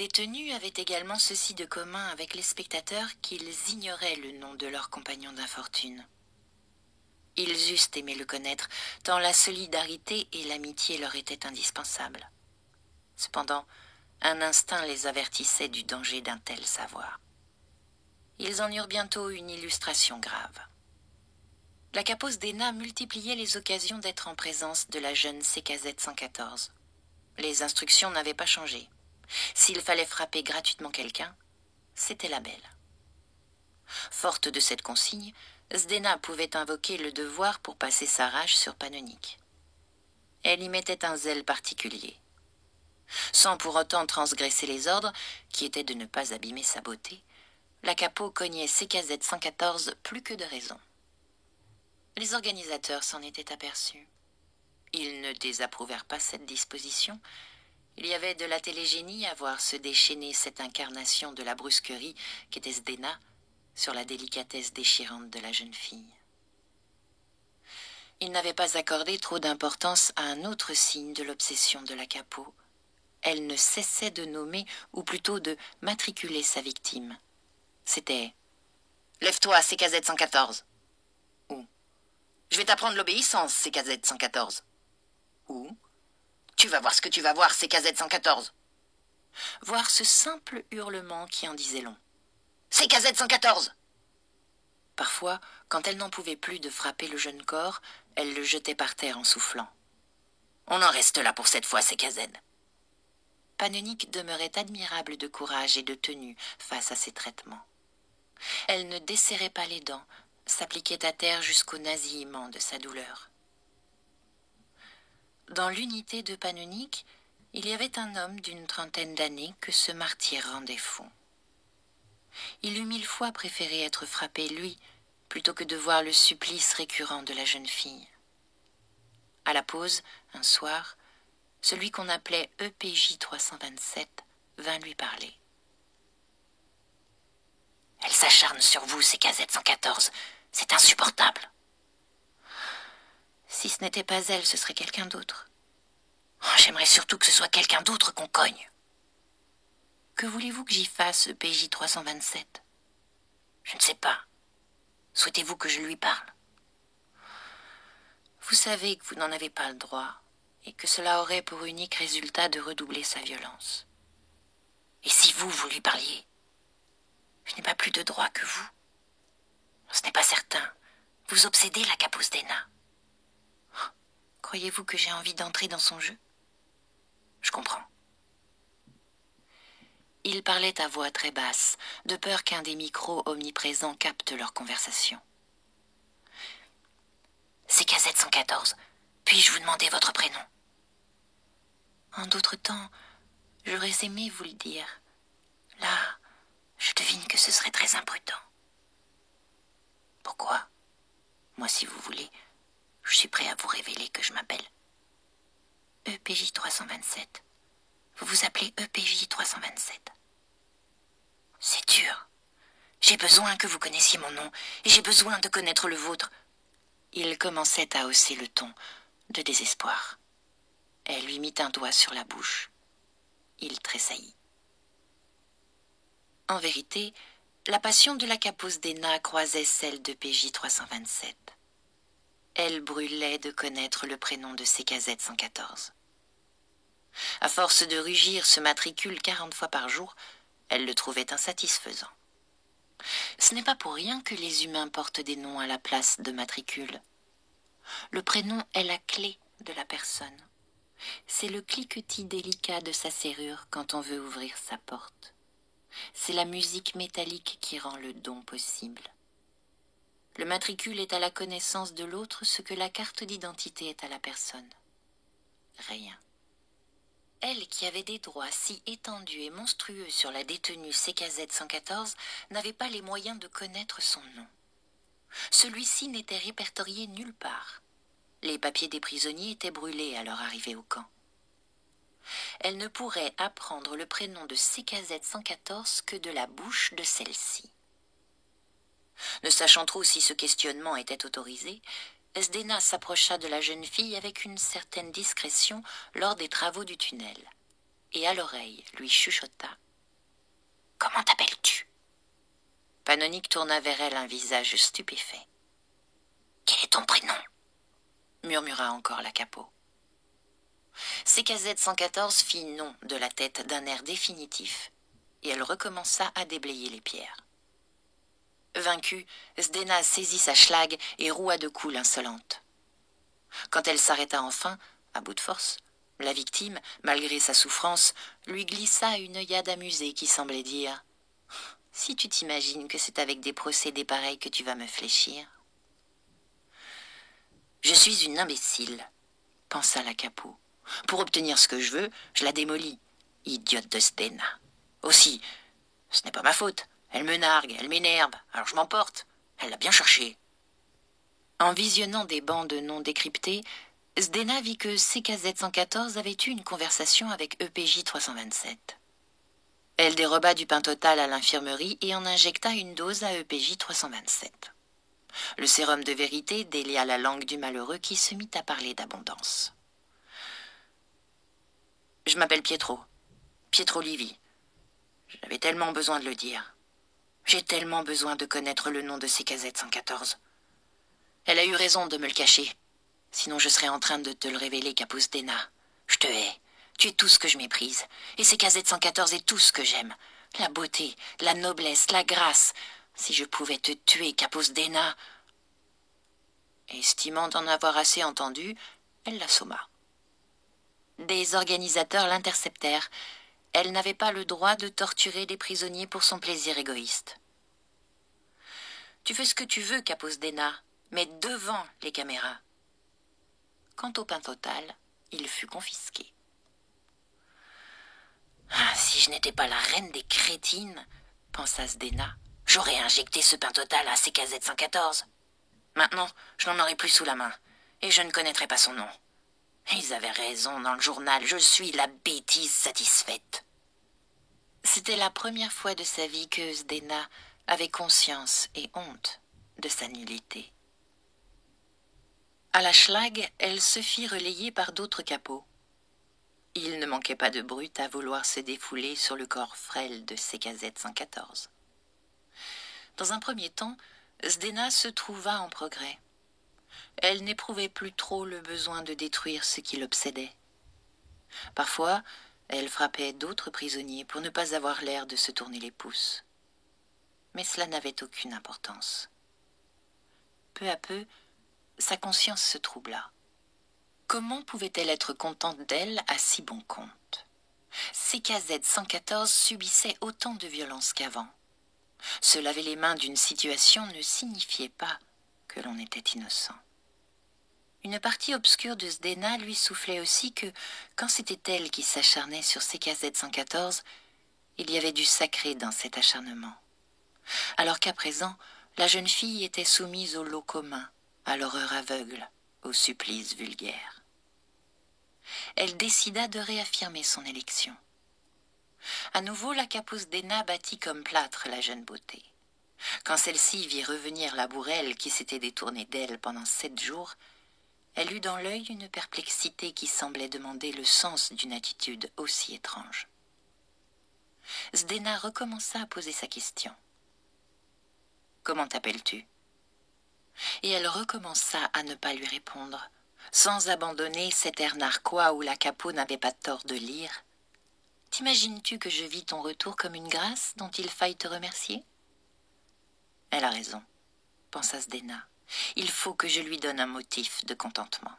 détenus avaient également ceci de commun avec les spectateurs qu'ils ignoraient le nom de leur compagnon d'infortune. Ils eussent aimé le connaître, tant la solidarité et l'amitié leur étaient indispensables. Cependant, un instinct les avertissait du danger d'un tel savoir. Ils en eurent bientôt une illustration grave. La Capos d'Ena multipliait les occasions d'être en présence de la jeune CKZ 114. Les instructions n'avaient pas changé. S'il fallait frapper gratuitement quelqu'un, c'était la belle. Forte de cette consigne, Zdena pouvait invoquer le devoir pour passer sa rage sur Panonique. Elle y mettait un zèle particulier. Sans pour autant transgresser les ordres, qui étaient de ne pas abîmer sa beauté, la Capo cognait CKZ 114 plus que de raison. Les organisateurs s'en étaient aperçus. Ils ne désapprouvèrent pas cette disposition. Il y avait de la télégénie à voir se déchaîner cette incarnation de la brusquerie qu'était Zdena sur la délicatesse déchirante de la jeune fille. Ils n'avaient pas accordé trop d'importance à un autre signe de l'obsession de la Capo. Elle ne cessait de nommer, ou plutôt de matriculer sa victime. C'était « Lève-toi, CKZ 114 » ou « Je vais t'apprendre l'obéissance, CKZ 114 » ou « Tu vas voir ce que tu vas voir, CKZ 114 » Voir ce simple hurlement qui en disait long. « CKZ 114 » Parfois, quand elle n'en pouvait plus de frapper le jeune corps, elle le jetait par terre en soufflant. « On en reste là pour cette fois, CKZ » Panonique demeurait admirable de courage et de tenue face à ces traitements. Elle ne desserrait pas les dents, s'appliquait à terre jusqu'au nasillement de sa douleur. Dans l'unité de Panonique, il y avait un homme d'une trentaine d'années que ce martyre rendait fou. Il eût 1000 fois préféré être frappé, lui, plutôt que de voir le supplice récurrent de la jeune fille. À la pause, un soir, celui qu'on appelait EPJ 327 vint lui parler. « Elle s'acharne sur vous, CKZ 114. C'est insupportable. » Si ce n'était pas elle, ce serait quelqu'un d'autre. Oh, j'aimerais surtout que ce soit quelqu'un d'autre qu'on cogne. Que voulez-vous que j'y fasse, EPJ 327 ? Je ne sais pas. Souhaitez-vous que je lui parle ? Vous savez que vous n'en avez pas le droit, et que cela aurait pour unique résultat de redoubler sa violence. Et si vous lui parliez ? Je n'ai pas plus de droit que vous. Ce n'est pas certain. Vous obsédez la Capos d'Ena. Oh, croyez-vous que j'ai envie d'entrer dans son jeu ? Je comprends. Ils parlaient à voix très basse, de peur qu'un des micros omniprésents capte leur conversation. CKZ 114, puis-je vous demander votre prénom ? En d'autres temps, j'aurais aimé vous le dire. Là, je devine que ce serait très imprudent. Pourquoi ? Moi, si vous voulez, je suis prêt à vous révéler que je m'appelle EPJ 327. Vous vous appelez EPJ 327. C'est dur. J'ai besoin que vous connaissiez mon nom, et j'ai besoin de connaître le vôtre. Il commençait à hausser le ton, de désespoir. Elle lui mit un doigt sur la bouche. Il tressaillit. En vérité, la passion de la Capos d'Ena croisait celle de PJ 327. Elle brûlait de connaître le prénom de CKZ 114. À force de rugir ce matricule 40 fois par jour, elle le trouvait insatisfaisant. Ce n'est pas pour rien que les humains portent des noms à la place de matricules. Le prénom est la clé de la personne. C'est le cliquetis délicat de sa serrure quand on veut ouvrir sa porte. C'est la musique métallique qui rend le don possible. Le matricule est à la connaissance de l'autre ce que la carte d'identité est à la personne. Rien. Elle, qui avait des droits si étendus et monstrueux sur la détenue CKZ 114, n'avait pas les moyens de connaître son nom. Celui-ci n'était répertorié nulle part. Les papiers des prisonniers étaient brûlés à leur arrivée au camp. Elle ne pourrait apprendre le prénom de CKZ 114 que de la bouche de celle-ci. Ne sachant trop si ce questionnement était autorisé, Zdena s'approcha de la jeune fille avec une certaine discrétion lors des travaux du tunnel, et à l'oreille lui chuchota Comment t'appelles-tu » Panonique tourna vers elle un visage stupéfait. « Quel est ton prénom » murmura encore la capot. CKZ 114 fit non de la tête d'un air définitif, et elle recommença à déblayer les pierres. Vaincue, Zdena saisit sa schlag et roua de coups l'insolente. Quand elle s'arrêta enfin, à bout de force, la victime, malgré sa souffrance, lui glissa une œillade amusée qui semblait dire « Si tu t'imagines que c'est avec des procédés pareils que tu vas me fléchir. »« Je suis une imbécile, » pensa la capot. « Pour obtenir ce que je veux, je la démolis. Idiote de Zdena. Aussi, ce n'est pas ma faute. Elle me nargue, elle m'énerve, alors je m'emporte. Elle l'a bien cherché. » En visionnant des bandes non décryptées, Zdena vit que CKZ 114 avait eu une conversation avec EPJ 327. Elle déroba du pain total à l'infirmerie et en injecta une dose à EPJ 327. Le sérum de vérité délia la langue du malheureux qui se mit à parler d'abondance. « Je m'appelle Pietro Livy. J'avais tellement besoin de le dire. J'ai tellement besoin de connaître le nom de CKZ 114. Elle a eu raison de me le cacher. Sinon je serais en train de te le révéler, Capos Zdena. Je te hais. Tu es tout ce que je méprise. Et CKZ 114 est tout ce que j'aime. La beauté, la noblesse, la grâce. Si je pouvais te tuer, Capos Zdena. » Estimant en avoir assez entendu, elle l'assomma. Des organisateurs l'interceptèrent. Elle n'avait pas le droit de torturer des prisonniers pour son plaisir égoïste. « Tu fais ce que tu veux, Capos Zdena, mais devant les caméras. » Quant au pain total, il fut confisqué. « Si je n'étais pas la reine des crétines, » pensa Zdena, « j'aurais injecté ce pain total à CKZ 114. Maintenant, je n'en aurai plus sous la main, et je ne connaîtrai pas son nom. Ils avaient raison dans le journal, je suis la bêtise satisfaite. » C'était la première fois de sa vie que Zdena avait conscience et honte de sa nullité. À la schlag, elle se fit relayer par d'autres capots. Il ne manquait pas de brutes à vouloir se défouler sur le corps frêle de CKZ 114. Dans un premier temps, Zdena se trouva en progrès. Elle n'éprouvait plus trop le besoin de détruire ce qui l'obsédait. Parfois, elle frappait d'autres prisonniers pour ne pas avoir l'air de se tourner les pouces. Mais cela n'avait aucune importance. Peu à peu, sa conscience se troubla. Comment pouvait-elle être contente d'elle à si bon compte? CKZ 114 subissait autant de violence qu'avant. Se laver les mains d'une situation ne signifiait pas que l'on était innocent. Une partie obscure de Zdena lui soufflait aussi que, quand c'était elle qui s'acharnait sur CKZ 114, il y avait du sacré dans cet acharnement. Alors qu'à présent, la jeune fille était soumise au lot commun, à l'horreur aveugle, au supplice vulgaire. Elle décida de réaffirmer son élection. À nouveau, la Capos Zdena battit comme plâtre la jeune beauté. Quand celle-ci vit revenir la bourrelle qui s'était détournée d'elle pendant 7 jours, elle eut dans l'œil une perplexité qui semblait demander le sens d'une attitude aussi étrange. Zdena recommença à poser sa question. « Comment t'appelles-tu » Et elle recommença à ne pas lui répondre, sans abandonner cet air narquois où la capot n'avait pas tort de lire. « T'imagines-tu que je vis ton retour comme une grâce dont il faille te remercier ?» Elle a raison, pensa Zdena. Il faut que je lui donne un motif de contentement.